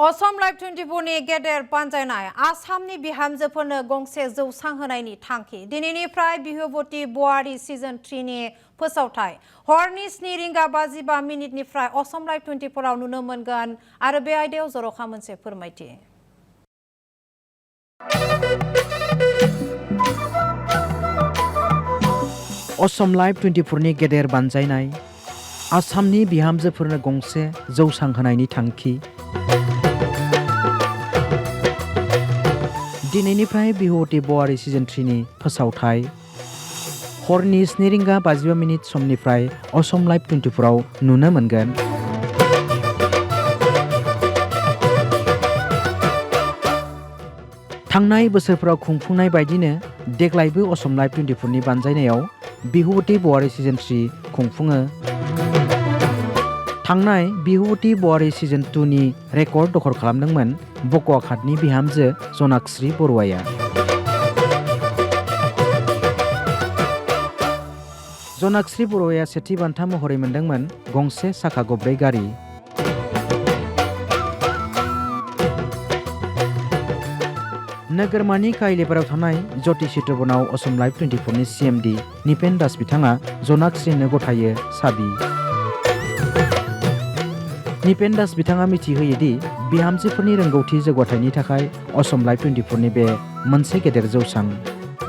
Assam live 24 नि गेदेर बानजायनाय आसामनि बिहामजोफोरनो गंसे जौसां होनायनि थांखि दिनैनिफ्राय बिहुबती बोवारि सिजन 3 नि फोसावथाय हरनि 7 रिंगा 55 मिनिटनिफ्राय असम लाइभ 24 आव नुनो मोनगोन आरो बे आयदायाव जर'खा मोनसे फोरमायथि असम लाइभ 24 नि गेदेर बानजायनाय आसामनि बिहामजोफोरनो गंसे जौसां होनायनि थांखि दिनैनिफ्राय बिहुबती बोवारि सिजन 3 नि फोसावथाय हरनि 7 रिंगा 55 मिनिट समनिफ्राय असम लाइभ 24 आव नुनो मोनगोन। थांनाय बोसोरफोराव खुंफुंनाय बायदिनो देग्लायबो असम लाइभ 24 नि बानजायनायाव बिहुबती बोवारि सिजन 3 खुंफुङो। थांनाय बिहुबती बोवारि सिजन 2 नि रेकर्ड दखल खालामदोंमोन बक' आफादनि बिहामजो जनाक्षी बरुवाया। जनाक्षी बरुवाया सेथि बान्था महरै मोनदोंमोन गंसे साखा खबब्रै गारि। नोगोरमानि काइलेबाराव थानाय ज्योति चित्रबनाव असम लाइभ 24 नि CMD निपेन दास बिथाङा जनाक्षीनो गथायो साबि। निपेन दास बिथाङा मिथिहोयो दि बिहामजोफोरनि रोंगौथि जौगाथायनि थाखाय असम लाइभ 24 नि बे मोनसे गेदेर जौसां।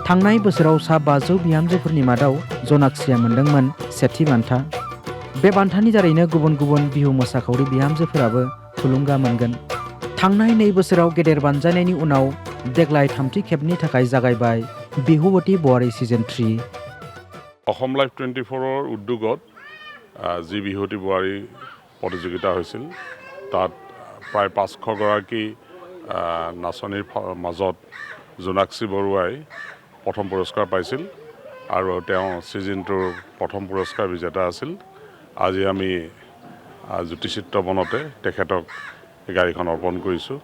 थांनाय बोसोराव सा 500 बिहामजोफोरनि मादाव जनाक्षीया मोनदोंमोन सेथि बान्था। बे बान्थानि दारैनो गुबुन गुबुन बिहु मोसाखावरि बिहामजोफोराबो थुलुंगा मोनगोन। थांनाय 2 बोसोराव गेदेर बानजायनायनि उनाव देग्लाय थामथि खेबनि थाखाय जागायबाय बिहुबती बोवारि सिजन 3। असम लाइभ 24 उद्योगत जी बिहुबती बोवारि प्रतिযোগিতা হৈছিল তাত প্ৰায় 500 গৰাকী নাচনীৰ মাজত জনাক্ষী বৰুৱাই প্ৰথম পুৰস্কাৰ পাইছিল আৰু তেওঁ সিজনটোৰ প্ৰথম পুৰস্কাৰ বিজেতা আছিল। আজি আমি জ্যোতিচিত্ৰ বনতে তেখেতক গাড়ীখন অৰ্পণ কৰিছোঁ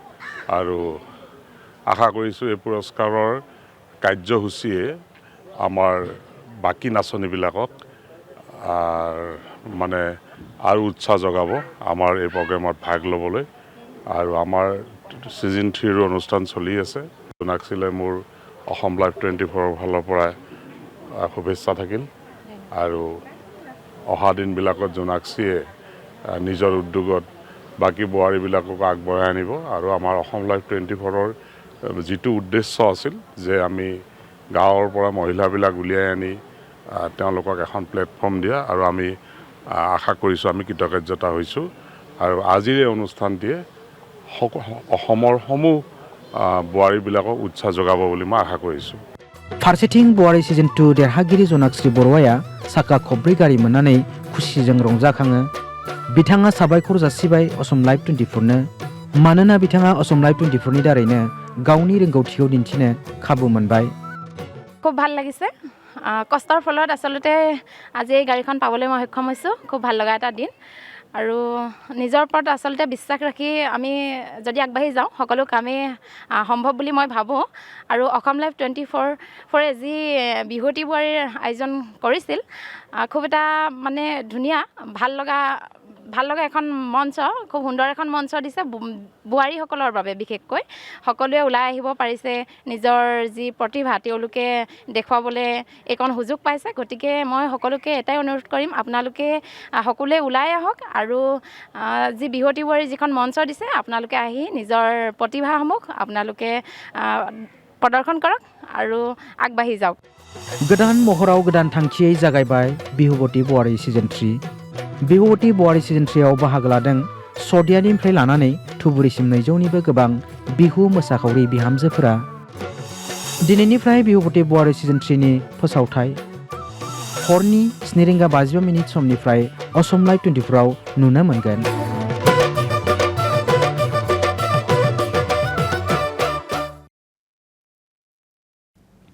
আৰু আশা কৰিছোঁ এই পুৰস্কাৰৰ কাৰ্যসূচীয়ে আমাৰ বাকী নাচনীবিলাকক মানে আৰু উৎসাহ জগাব আমাৰ এই প্ৰগ্ৰেমত ভাগ ল'বলৈ আৰু আমাৰ সিজন 3 ৰ অনুষ্ঠান চলি আছে। জনাক্ষীলৈ মোৰ অসম লাইভ 24 ফালৰ পৰা শুভেচ্ছা থাকিল আৰু অহা দিনবিলাকত জনাক্ষীয়ে নিজৰ উদ্যোগত বাকী বোৱাৰীবিলাকক আগবঢ়াই আনিব আৰু আমাৰ অসম লাইভ 24 ৰ যিটো উদ্দেশ্য আছিল যে আমি গাঁৱৰ পৰা মহিলাবিলাক উলিয়াই আনি তেওঁলোকক এখন প্লেটফৰ্ম দিয়া আৰু আমি আশা কৰিছোঁ আমি কৃতকাৰ্যতা হৈছোঁ আৰু আজিৰ এই অনুষ্ঠানটিয়ে অসমৰ সমূহ বোৱাৰীবিলাকক উৎসাহ যোগাব বুলি মই আশা কৰিছোঁ। फारसेथिं बोवारि सिजन 2 देरहागिरि जनाक्षी बरुवाया साखा खबब्रै गारि मोननानै खुसिजों रंजाखाङो। बिथाङा साबायखर जासिबाय असम लाइभ 24 नो मानोना बिथाङा असम लाइभ 24 नि दारैनो गावनि रोंगौथिखौ दिन्थिनो खाबु मोनबाय। খুব ভাল লাগিছে কষ্টৰ ফলত আসলতে আজি এই গাড়ীখন পাবলৈ মই সক্ষম হৈছোঁ। খুব ভাল লগা এটা দিন আৰু নিজৰ ওপৰত আসলতে বিশ্বাস ৰাখি আমি যদি আগবাঢ়ি যাওঁ সকলো কামেই সম্ভৱ বুলি মই ভাবোঁ আৰু অসম লাইভ 24 যি বিহুবতী बोवारिৰ আয়োজন কৰিছিল খুব এটা মানে ধুনীয়া ভাল লগা এখন মঞ্চ খুব সুন্দৰ এখন মঞ্চ দিছে বোৱাৰীসকলৰ বাবে। বিশেষকৈ সকলোৱে ওলাই আহিব পাৰিছে নিজৰ যি প্ৰতিভা তেওঁলোকে দেখুৱাবলৈ এইকণ সুযোগ পাইছে। গতিকে মই সকলোকে এটাই অনুৰোধ কৰিম আপোনালোকে সকলোৱে ওলাই আহক আৰু যি বিহুবতী बोवारि যিখন মঞ্চ দিছে আপোনালোকে আহি নিজৰ প্ৰতিভাসমূহ আপোনালোকে প্ৰদৰ্শন কৰক আৰু আগবাঢ়ি যাওক। गोदान महराव गोदान थांखियै जागायबाय बिहुबती बोवारि सिजन 3। बिहुबती बोवारि सिजन 3 आव बाहागो लादों सदियानिफ्राय लानानै धुबुरीसिम 200 निबो गोबां बिहु मोसाखावरि बिहामजोफोरा। दिनैनिफ्राय बिहुबती बोवारि सिजन 3 नि फोसावथाय हरनि 7 रिंगा 55 मिनिट समनिफ्राय असम लाइभ 24 आव नुनो मोनगोन।